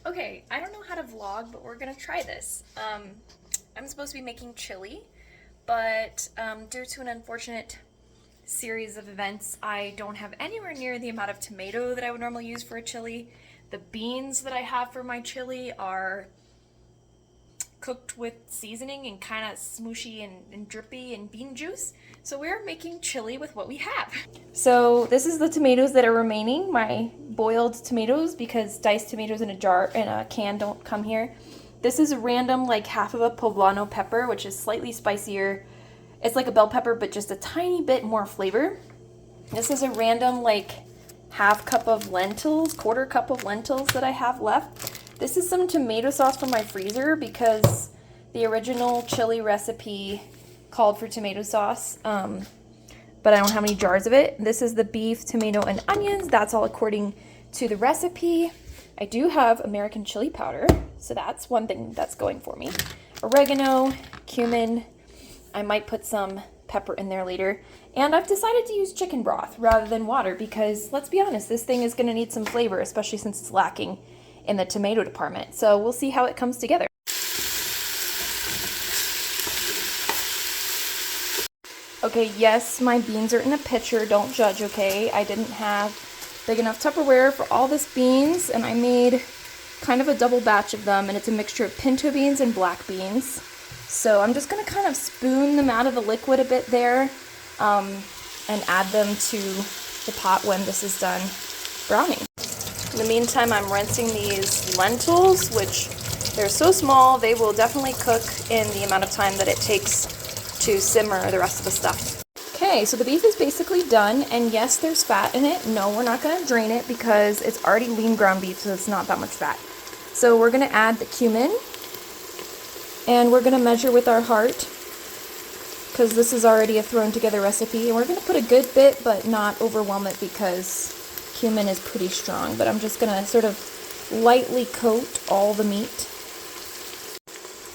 Okay, I don't know how to vlog, but we're gonna try this. I'm supposed to be making chili, but due to an unfortunate series of events, I don't have anywhere near the amount of tomato that I would normally use for a chili. The beans that I have for my chili are cooked with seasoning and kind of smooshy and drippy and bean juice. So we're making chili with what we have. So this is the tomatoes that are remaining, my boiled tomatoes, because diced tomatoes in a can don't come here. This is a random like half of a poblano pepper, which is slightly spicier. It's like a bell pepper, but just a tiny bit more flavor. This is a random like half cup of lentils, quarter cup of lentils that I have left. This is some tomato sauce from my freezer because the original chili recipe called for tomato sauce, but I don't have any jars of it. This is the beef, tomato, and onions. That's all according to the recipe. I do have American chili powder, so that's one thing that's going for me. Oregano, cumin. I might put some pepper in there later. And I've decided to use chicken broth rather than water because, let's be honest, this thing is going to need some flavor, especially since it's lacking in the tomato department. So we'll see how it comes together. Okay, yes, my beans are in a pitcher. Don't judge, okay? I didn't have big enough Tupperware for all this beans, and I made kind of a double batch of them, and it's a mixture of pinto beans and black beans. So I'm just going to kind of spoon them out of the liquid a bit there, and add them to the pot when this is done browning. In the meantime, I'm rinsing these lentils, which they're so small, they will definitely cook in the amount of time that it takes to simmer the rest of the stuff. Okay, so the beef is basically done, and yes, there's fat in it. No, we're not going to drain it because it's already lean ground beef, so it's not that much fat. So we're going to add the cumin, and we're going to measure with our heart because this is already a thrown together recipe, and we're going to put a good bit but not overwhelm it because cumin is pretty strong. But I'm just going to sort of lightly coat all the meat,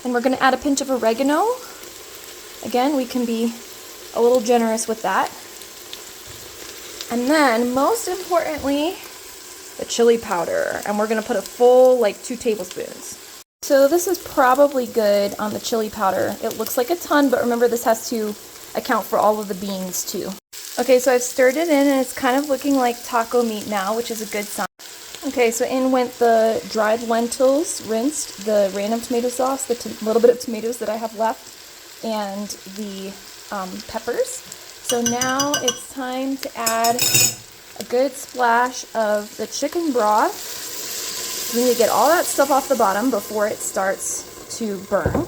and we're going to add a pinch of oregano. Again, we can be a little generous with that. And then, most importantly, the chili powder. And we're going to put a full, like 2 tablespoons. So this is probably good on the chili powder. It looks like a ton, but remember this has to account for all of the beans too. Okay, so I've stirred it in and it's kind of looking like taco meat now, which is a good sign. Okay, so in went the dried lentils, rinsed, the random tomato sauce, the little bit of tomatoes that I have left, and the peppers. So now it's time to add a good splash of the chicken broth. We need to get all that stuff off the bottom before it starts to burn.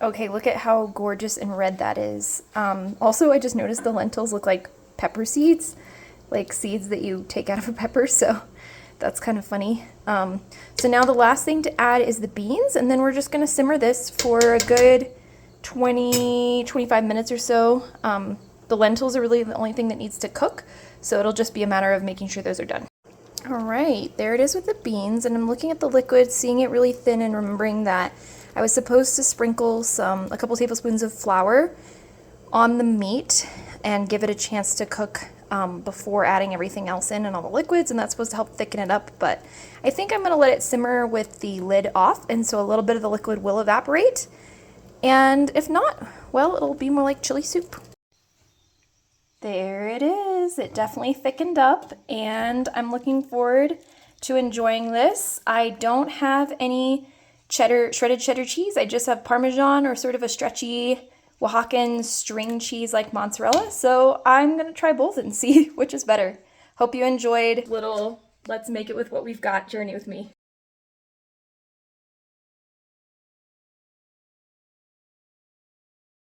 Okay, look at how gorgeous and red that is. Also, I just noticed the lentils look like pepper seeds, like seeds that you take out of a pepper, so that's kind of funny. So now the last thing to add is the beans, and then we're just going to simmer this for a good 20-25 minutes or so. The lentils are really the only thing that needs to cook, so it'll just be a matter of making sure those are done. All right, there it is with the beans, and I'm looking at the liquid, seeing it really thin, and remembering that I was supposed to sprinkle a couple tablespoons of flour on the meat and give it a chance to cook before adding everything else in and all the liquids, and that's supposed to help thicken it up, but I think I'm going to let it simmer with the lid off, and so a little bit of the liquid will evaporate, and if not, well, it'll be more like chili soup. There it is. It definitely thickened up, and I'm looking forward to enjoying this. I don't have any shredded cheddar cheese. I just have Parmesan or sort of a stretchy Oaxacan string cheese like mozzarella. So I'm going to try both and see which is better. Hope you enjoyed little let's make it with what we've got journey with me.